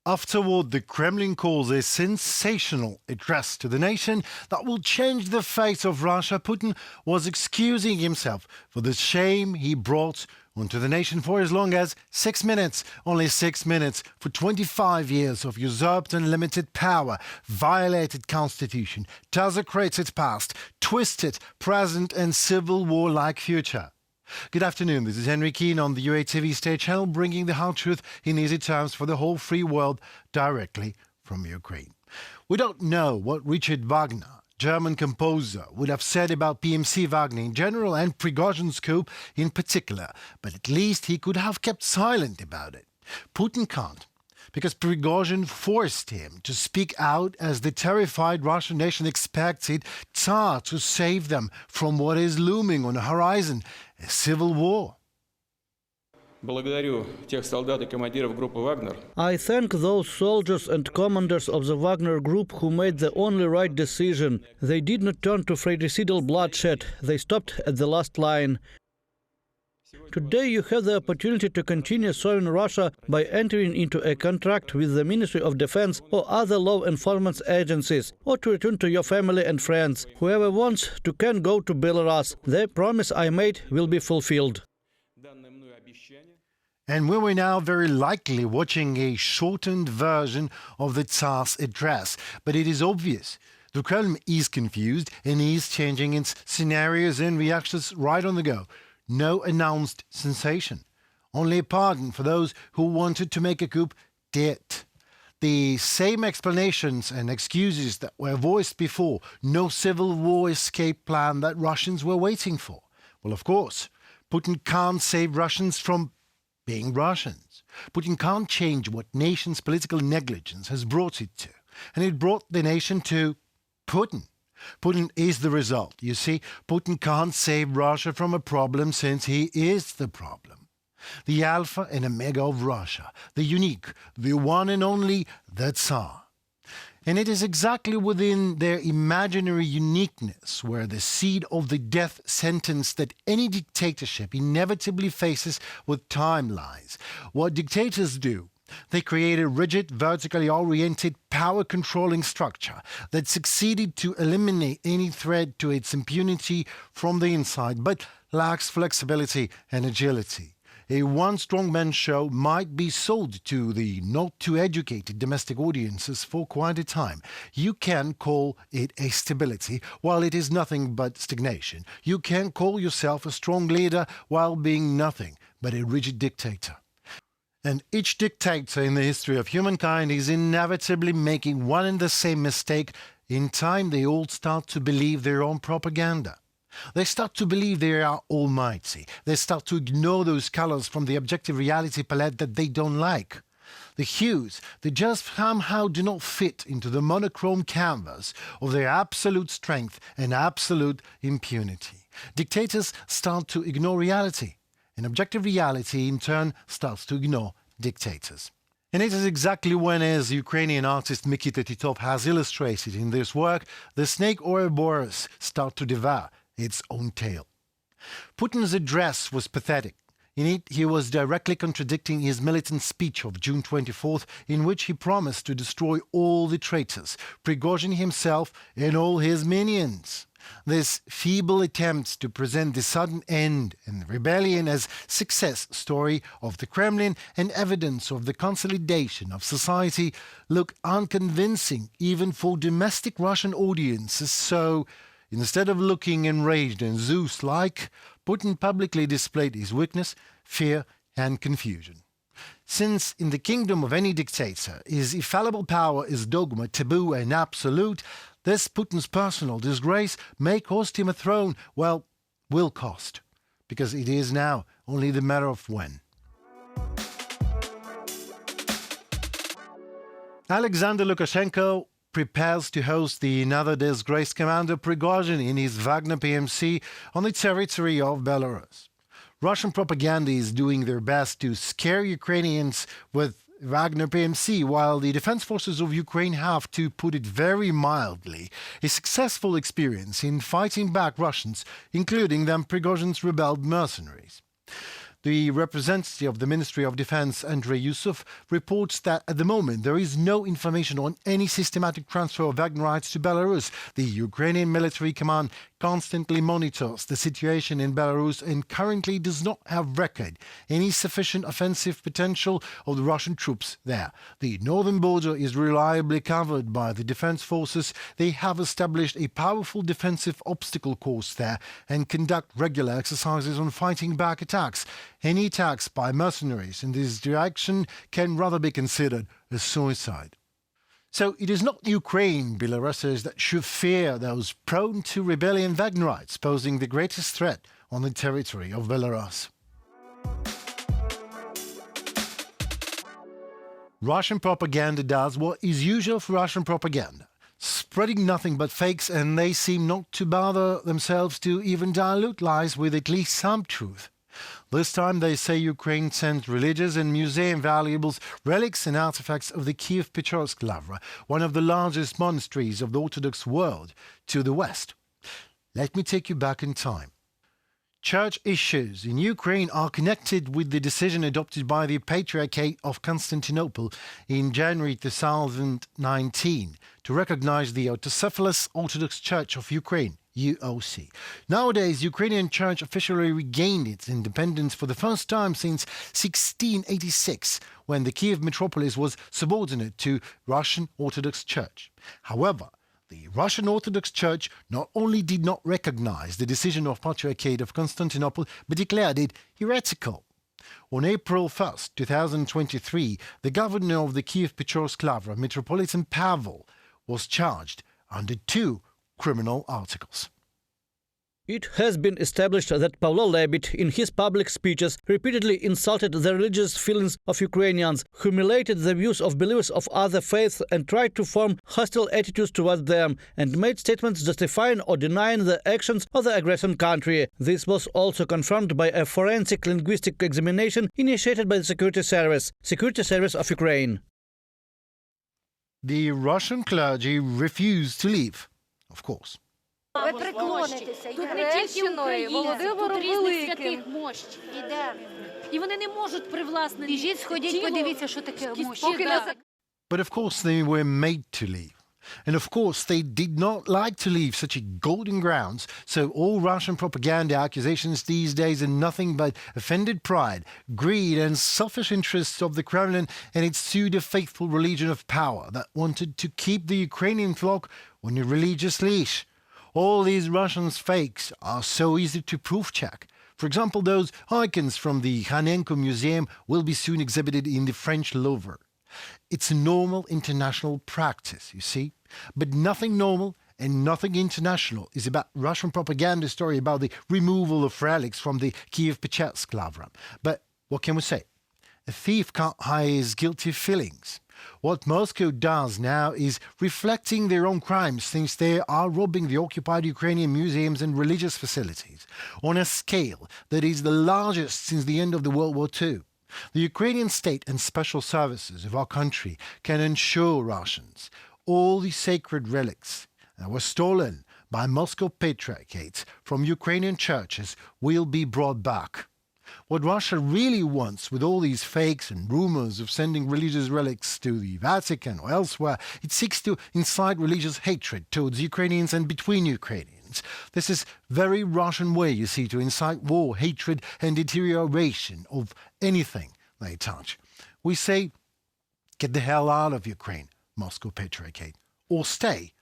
Afterward, the Kremlin calls a sensational address to the nation that will change the fate of Russia. Putin was excusing himself for the shame he brought onto the nation for as long as 6 minutes, only 6 minutes, for 25 years of usurped and limited power, violated constitution, desecrated past, twisted present and civil war-like future. Good afternoon, this is Henry Keane on the UATV state channel, bringing the hard truth in easy terms for the whole free world directly from Ukraine. We don't know what Richard Wagner, German composer, would have said about PMC Wagner in general and Prigozhin's coup in particular, but at least he could have kept silent about it. Putin can't, because Prigozhin forced him to speak out as the terrified Russian nation expected Tsar to save them from what is looming on the horizon, a civil war. I thank those soldiers and commanders of the Wagner Group who made the only right decision. They did not turn to fratricidal bloodshed. They stopped at the last line. Today you have the opportunity to continue serving Russia by entering into a contract with the Ministry of Defense or other law enforcement agencies, or to return to your family and friends. Whoever wants to can go to Belarus. The promise I made will be fulfilled. And we were now very likely watching a shortened version of the Tsar's address. But it is obvious the Kremlin is confused and is changing its scenarios and reactions right on the go. No announced sensation. Only a pardon for those who wanted to make a coup did. The same explanations and excuses that were voiced before. No civil war escape plan that Russians were waiting for. Well, of course, Putin can't save Russians from being Russians. Putin can't change what nation's political negligence has brought it to. And it brought the nation to Putin. Putin is the result. You see, Putin can't save Russia from a problem since he is the problem. The alpha and omega of Russia, the unique, the one and only, the Tsar. And it is exactly within their imaginary uniqueness where the seed of the death sentence that any dictatorship inevitably faces with time lies. What dictators do, they create a rigid, vertically oriented, power-controlling structure that succeeded to eliminate any threat to its impunity from the inside, but lacks flexibility and agility. A one-strong-man show might be sold to the not-too-educated domestic audiences for quite a time. You can call it a stability, while it is nothing but stagnation. You can call yourself a strong leader while being nothing but a rigid dictator. And each dictator in the history of humankind is inevitably making one and the same mistake. In time, they all start to believe their own propaganda. They start to believe they are almighty. They start to ignore those colors from the objective reality palette that they don't like. The hues that just somehow do not fit into the monochrome canvas of their absolute strength and absolute impunity. Dictators start to ignore reality. And objective reality, in turn, starts to ignore dictators. And it is exactly when, as Ukrainian artist Mikita Titov has illustrated in this work, the snake Ouroboros start to devour its own tail. Putin's address was pathetic. In it, he was directly contradicting his militant speech of June 24th, in which he promised to destroy all the traitors, Prigozhin himself and all his minions. This feeble attempt to present the sudden end and rebellion as success story of the Kremlin and evidence of the consolidation of society look unconvincing even for domestic Russian audiences. So, instead of looking enraged and Zeus-like, Putin publicly displayed his weakness, fear, and confusion. Since in the kingdom of any dictator his infallible power is dogma, taboo, and absolute, this Putin's personal disgrace may cost him a throne. Well, will cost, because it is now only the matter of when. Alexander Lukashenko prepares to host the another disgraced commander Prigozhin in his Wagner PMC on the territory of Belarus. Russian propaganda is doing their best to scare Ukrainians with Wagner PMC, while the defense forces of Ukraine have, to put it very mildly, a successful experience in fighting back Russians, including them Prigozhin's rebelled mercenaries. The representative of the Ministry of Defense, Andrei Yusuf, reports that at the moment there is no information on any systematic transfer of Wagnerites to Belarus. The Ukrainian military command constantly monitors the situation in Belarus and currently does not have record any sufficient offensive potential of the Russian troops there. The northern border is reliably covered by the defense forces. They have established a powerful defensive obstacle course there and conduct regular exercises on fighting back attacks. Any attacks by mercenaries in this direction can rather be considered a suicide. So it is not Ukraine, Belarusians, that should fear those prone to rebellion Wagnerites posing the greatest threat on the territory of Belarus. Russian propaganda does what is usual for Russian propaganda, spreading nothing but fakes, and they seem not to bother themselves to even dilute lies with at least some truth. This time they say Ukraine sends religious and museum valuables, relics and artifacts of the Kyiv-Pechersk Lavra, one of the largest monasteries of the Orthodox world, to the west. Let me take you back in time. Church issues in Ukraine are connected with the decision adopted by the Patriarchate of Constantinople in January 2019 to recognize the Autocephalous Orthodox Church of Ukraine, UOC. Nowadays, Ukrainian Church officially regained its independence for the first time since 1686, when the Kiev metropolis was subordinate to Russian Orthodox Church. However, the Russian Orthodox Church not only did not recognize the decision of Patriarchate of Constantinople, but declared it heretical. On April 1, 2023, the governor of the Kyiv-Pechersk Lavra, Metropolitan Pavel, was charged under 2 criminal articles. It has been established that Pavlo Lebed, in his public speeches, repeatedly insulted the religious feelings of Ukrainians, humiliated the views of believers of other faiths and tried to form hostile attitudes towards them, and made statements justifying or denying the actions of the aggressor country. This was also confirmed by a forensic linguistic examination initiated by the Security Service of Ukraine. The Russian clergy refused to leave, of course. Ви приклонитеся і Тут не тільки українці, тут різних святих Великим. мощ. Ідемо. І вони не можуть привласнити Біжіть, сходіть, тіло, подивіться, що таке мощі. кістки, да. But of course they were made to leave. And of course they did not like to leave such a golden grounds, so all Russian propaganda accusations these days are nothing but offended pride, greed and selfish interests of the Kremlin and its pseudo-faithful religion of power that wanted to keep the Ukrainian flock on a religious leash. All these Russians' fakes are so easy to proof-check. For example, those icons from the Khanenko Museum will be soon exhibited in the French Louvre. It's a normal international practice, you see. But nothing normal and nothing international is about Russian propaganda story about the removal of relics from the Kyiv-Pechersk Lavra. But what can we say? A thief can't hide his guilty feelings. What Moscow does now is reflecting their own crimes, since they are robbing the occupied Ukrainian museums and religious facilities on a scale that is the largest since the end of the World War II. The Ukrainian state and special services of our country can ensure Russians all the sacred relics that were stolen by Moscow patriarchates from Ukrainian churches will be brought back. What Russia really wants with all these fakes and rumors of sending religious relics to the Vatican or elsewhere, it seeks to incite religious hatred towards Ukrainians and between Ukrainians. This is very Russian way, you see, to incite war, hatred and deterioration of anything they touch. We say, get the hell out of Ukraine, Moscow Patriarchate, or stay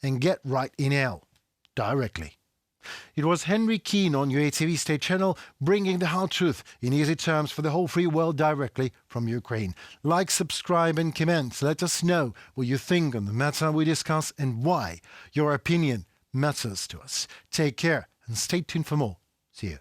and get right in hell, directly. It was Henry Keane on UATV State Channel, bringing the hard truth in easy terms for the whole free world directly from Ukraine. Like, subscribe and comment. Let us know what you think on the matter we discuss and why your opinion matters to us. Take care and stay tuned for more. See you.